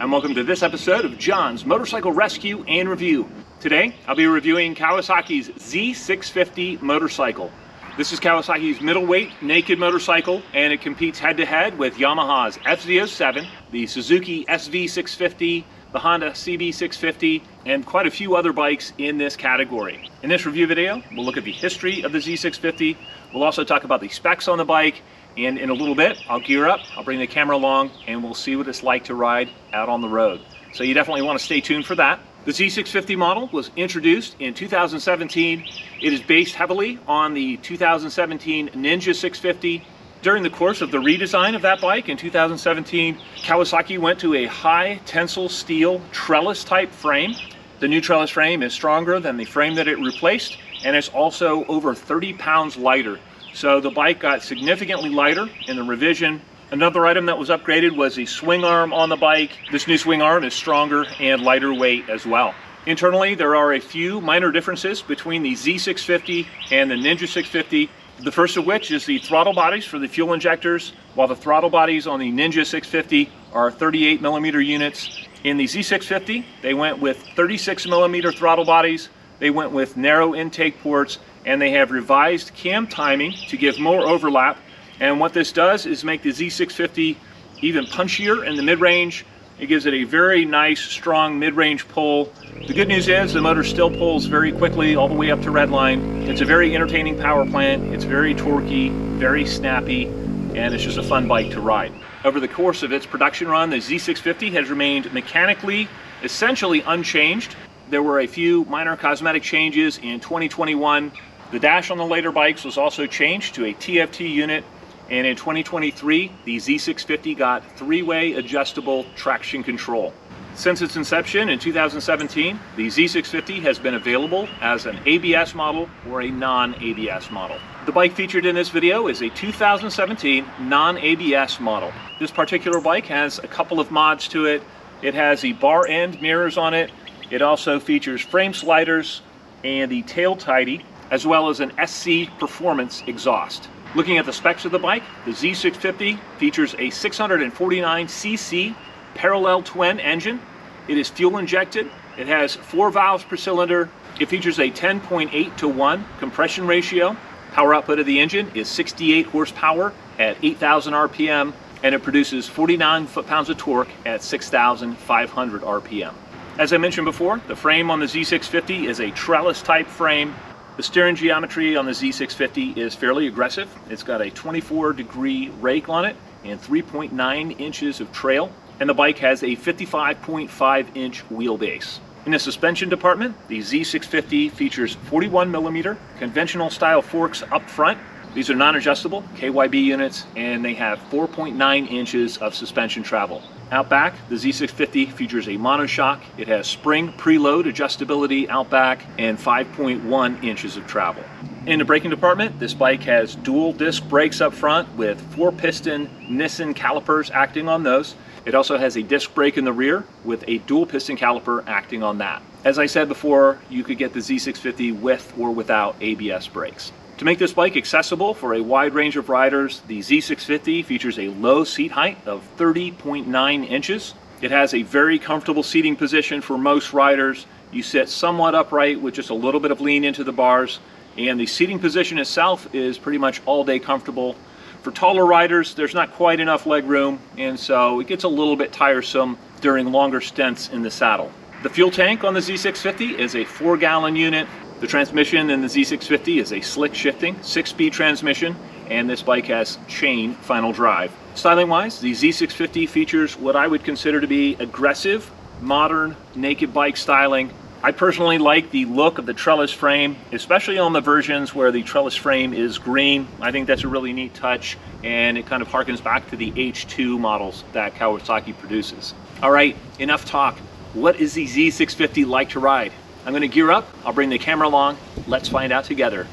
and welcome to this episode of John's Motorcycle Rescue and Review. Today, I'll be reviewing Kawasaki's Z650 motorcycle. This is Kawasaki's middleweight naked motorcycle, and it competes head-to-head with Yamaha's FZ07, the Suzuki SV650, the Honda CB650, and quite a few other bikes in this category. In this review video, we'll look at the history of the Z650. We'll also talk about the specs on the bike, and in a little bit, I'll gear up, I'll bring the camera along, and we'll see what it's like to ride out on the road. So you definitely want to stay tuned for that. The Z650 model was introduced in 2017. It is based heavily on the 2017 Ninja 650. During the course of the redesign of that bike in 2017, Kawasaki went to a high tensile steel trellis type frame. The new trellis frame is stronger than the frame that it replaced, and it's also over 30 pounds lighter. So the bike got significantly lighter in the revision. Another item that was upgraded was the swing arm on the bike. This new swing arm is stronger and lighter weight as well. Internally, there are a few minor differences between the Z650 and the Ninja 650. The first of which is the throttle bodies for the fuel injectors. While the throttle bodies on the Ninja 650 are 38mm units, in the Z650, they went with 36mm throttle bodies. They went with narrow intake ports, and they have revised cam timing to give more overlap. And what this does is make the Z650 even punchier in the mid-range. It gives it a very nice, strong mid-range pull. The good news is the motor still pulls very quickly all the way up to redline. It's a very entertaining power plant. It's very torquey, very snappy, and it's just a fun bike to ride. Over the course of its production run, the Z650 has remained mechanically essentially unchanged. There were a few minor cosmetic changes in 2021. The dash on the later bikes was also changed to a TFT unit, and in 2023 the Z650 got three-way adjustable traction control. Since its inception in 2017, the Z650 has been available as an ABS model or a non-ABS model. The bike featured in this video is a 2017 non-ABS model. This particular bike has a couple of mods to it. It has the bar end mirrors on it. It also features frame sliders and the tail tidy, as well as an SC Performance exhaust. Looking at the specs of the bike, the Z650 features a 649cc parallel twin engine. It is fuel injected. It has 4 valves per cylinder. It features a 10.8:1 compression ratio. Power output of the engine is 68 horsepower at 8,000 RPM, and it produces 49 foot-pounds of torque at 6,500 RPM. As I mentioned before, the frame on the Z650 is a trellis type frame. The steering geometry on the Z650 is fairly aggressive. It's got a 24-degree rake on it and 3.9 inches of trail, and the bike has a 55.5-inch wheelbase. In the suspension department, the Z650 features 41mm conventional style forks up front. These are non-adjustable KYB units, and they have 4.9 inches of suspension travel. Out back, the Z650 features a monoshock. It has spring preload adjustability out back and 5.1 inches of travel. In the braking department, this bike has dual disc brakes up front with 4-piston Nissan calipers acting on those. It also has a disc brake in the rear with a dual piston caliper acting on that. As I said before, you could get the Z650 with or without ABS brakes. To make this bike accessible for a wide range of riders, the Z650 features a low seat height of 30.9 inches. It has a very comfortable seating position for most riders. You sit somewhat upright with just a little bit of lean into the bars, and the seating position itself is pretty much all day comfortable. For taller riders, there's not quite enough leg room, and so it gets a little bit tiresome during longer stints in the saddle. The fuel tank on the Z650 is a 4-gallon unit. The transmission in the Z650 is a slick shifting 6-speed transmission, and this bike has chain final drive. Styling wise, the Z650 features what I would consider to be aggressive, modern, naked bike styling. I personally like the look of the trellis frame, especially on the versions where the trellis frame is green. I think that's a really neat touch, and it kind of harkens back to the H2 models that Kawasaki produces. All right, enough talk. What is the Z650 like to ride? I'm going to gear up, I'll bring the camera along, let's find out together.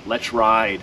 Let's ride.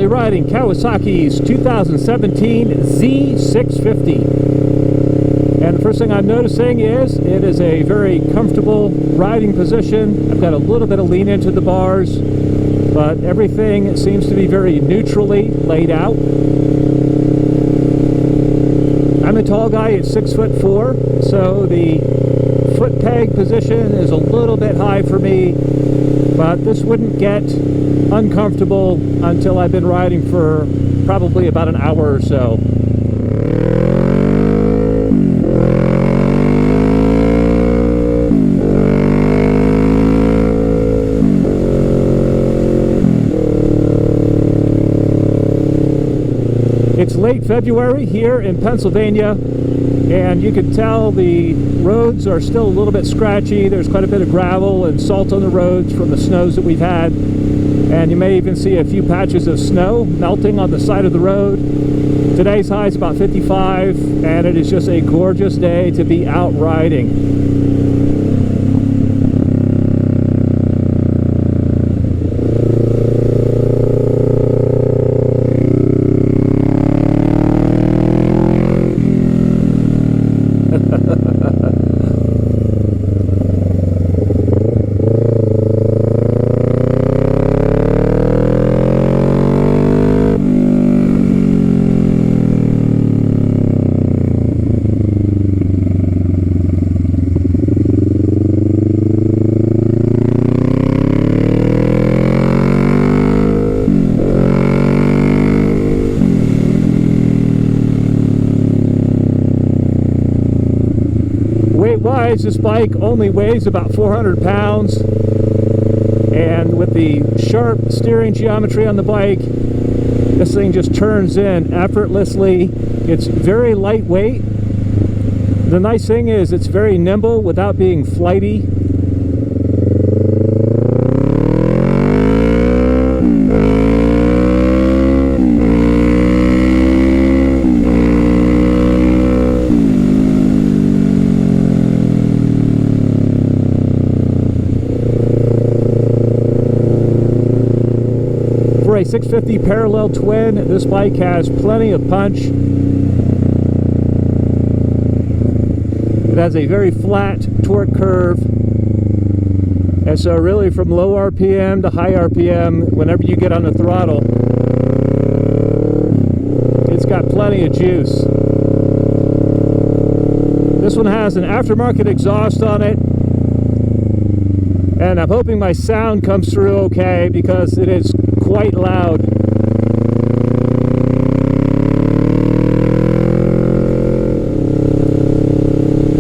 currently riding Kawasaki's 2017 Z650. And the first thing I'm noticing is it is a very comfortable riding position. I've got a little bit of lean into the bars, but everything seems to be very neutrally laid out. I'm a tall guy at 6'4", so the foot peg position is a little bit high for me, but this wouldn't get uncomfortable until I've been riding for probably about an hour or so. It's late February here in Pennsylvania, and you can tell the roads are still a little bit scratchy. There's quite a bit of gravel and salt on the roads from the snows that we've had, and you may even see a few patches of snow melting on the side of the road. Today's high is about 55, and it is just a gorgeous day to be out riding. Weight-wise, this bike only weighs about 400 pounds, and with the sharp steering geometry on the bike, this thing just turns in effortlessly. It's very lightweight. The nice thing is it's very nimble without being flighty. For a 650 parallel twin, this bike has plenty of punch. It has a very flat torque curve, and so really from low RPM to high RPM, whenever you get on the throttle, it's got plenty of juice. This one has an aftermarket exhaust on it, and I'm hoping my sound comes through okay because it is quite loud.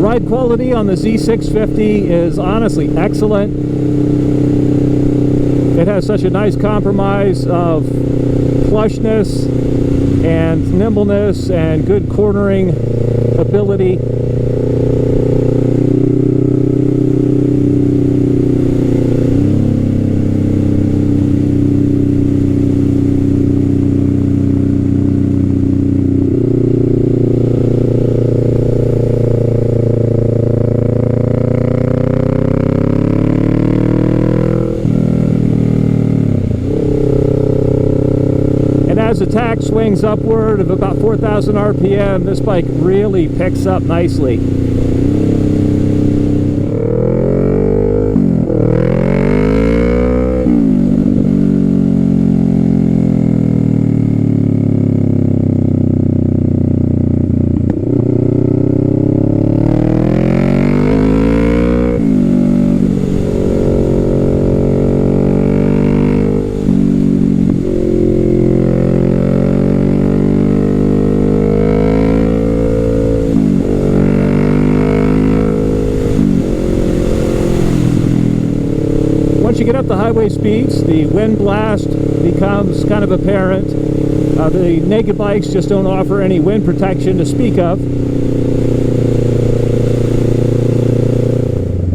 Ride quality on the Z650 is honestly excellent. It has such a nice compromise of plushness and nimbleness and good cornering ability. As the tach swings upward of about 4,000 RPM, this bike really picks up nicely. Once you get up the highway speeds, the wind blast becomes kind of apparent. The naked bikes just don't offer any wind protection to speak of.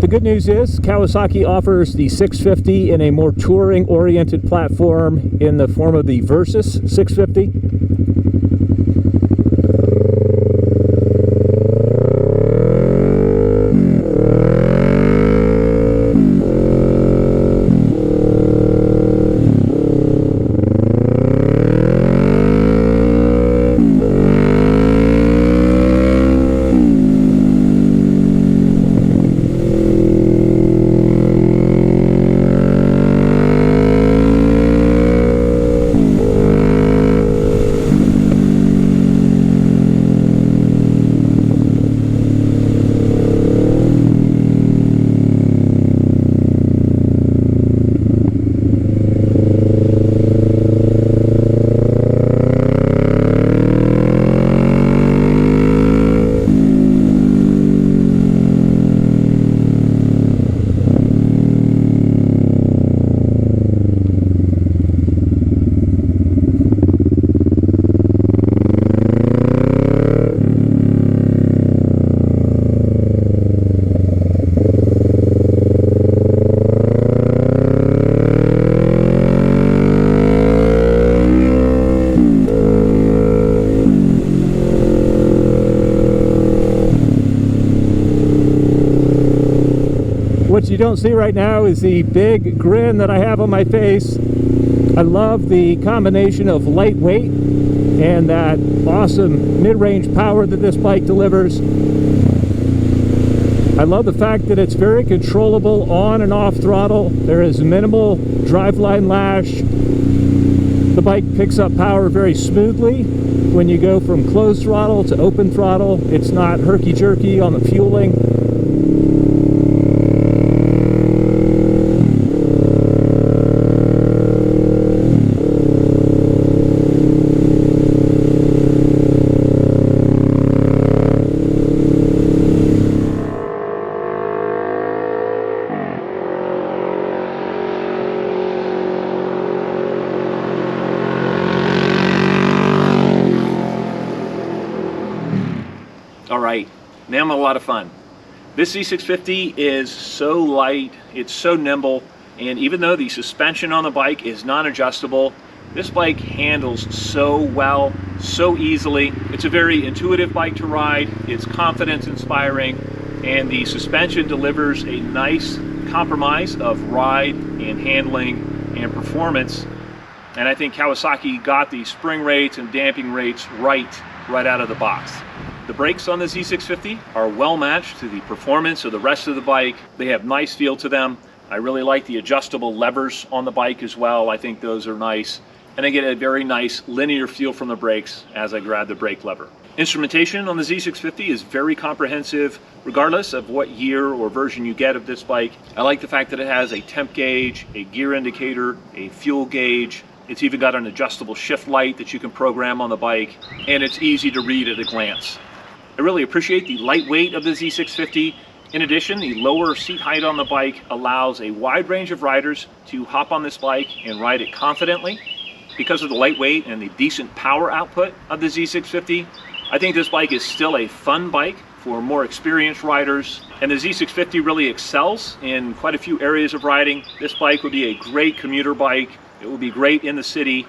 The good news is Kawasaki offers the 650 in a more touring-oriented platform in the form of the Versys 650. you don't see right now is the big grin that I have on my face. I love the combination of lightweight and that awesome mid-range power that this bike delivers. I love the fact that it's very controllable on and off throttle. There is minimal driveline lash. The bike picks up power very smoothly when you go from closed throttle to open throttle. It's not herky-jerky on the fueling. All right, now I'm a lot of fun. This Z650 is so light, it's so nimble, and even though the suspension on the bike is non-adjustable, this bike handles so well, so easily. It's a very intuitive bike to ride, it's confidence inspiring, and the suspension delivers a nice compromise of ride and handling and performance. And I think Kawasaki got the spring rates and damping rates right out of the box. The brakes on the Z650 are well matched to the performance of the rest of the bike. They have nice feel to them. I really like the adjustable levers on the bike as well. I think those are nice. And I get a very nice linear feel from the brakes as I grab the brake lever. Instrumentation on the Z650 is very comprehensive, regardless of what year or version you get of this bike. I like the fact that it has a temp gauge, a gear indicator, a fuel gauge. It's even got an adjustable shift light that you can program on the bike, and it's easy to read at a glance. I really appreciate the lightweight of the Z650. In addition, the lower seat height on the bike allows a wide range of riders to hop on this bike and ride it confidently. Because of the lightweight and the decent power output of the Z650, I think this bike is still a fun bike for more experienced riders, and the Z650 really excels in quite a few areas of riding. This bike would be a great commuter bike. It would be great in the city.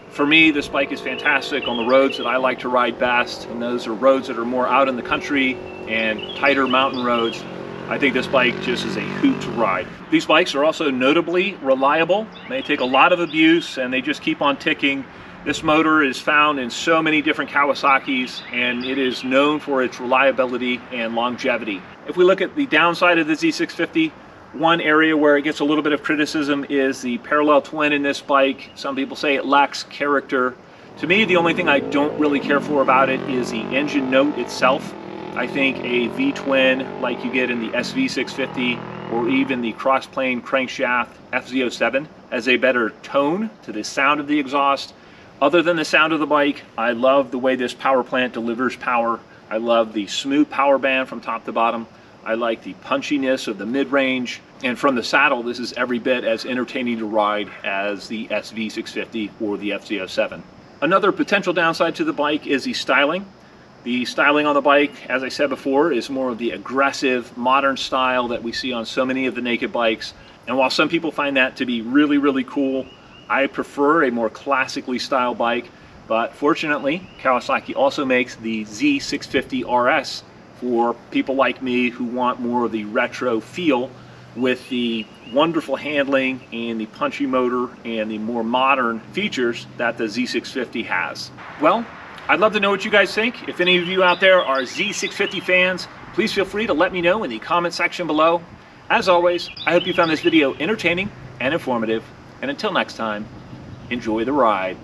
For me, this bike is fantastic on the roads that I like to ride best, and those are roads that are more out in the country and tighter mountain roads. I think this bike just is a hoot to ride. These bikes are also notably reliable. They take a lot of abuse and they just keep on ticking. This motor is found in so many different Kawasaki's, and it is known for its reliability and longevity. If we look at the downside of the Z650, one area where it gets a little bit of criticism is the parallel twin in this bike. Some people say it lacks character. To me, the only thing I don't really care for about it is the engine note itself. I think a V-twin like you get in the SV650 or even the cross-plane crankshaft FZ07 has a better tone to the sound of the exhaust. Other than the sound of the bike, I love the way this power plant delivers power. I love the smooth power band from top to bottom. I like the punchiness of the mid-range, and from the saddle, this is every bit as entertaining to ride as the SV650 or the FZ07. Another potential downside to the bike is the styling. The styling on the bike, as I said before, is more of the aggressive, modern style that we see on so many of the naked bikes. And while some people find that to be really, really cool, I prefer a more classically styled bike. But fortunately, Kawasaki also makes the Z650 RS for people like me who want more of the retro feel with the wonderful handling and the punchy motor and the more modern features that the Z650 has. Well, I'd love to know what you guys think. If any of you out there are Z650 fans, please feel free to let me know in the comment section below. As always, I hope you found this video entertaining and informative, and until next time, enjoy the ride.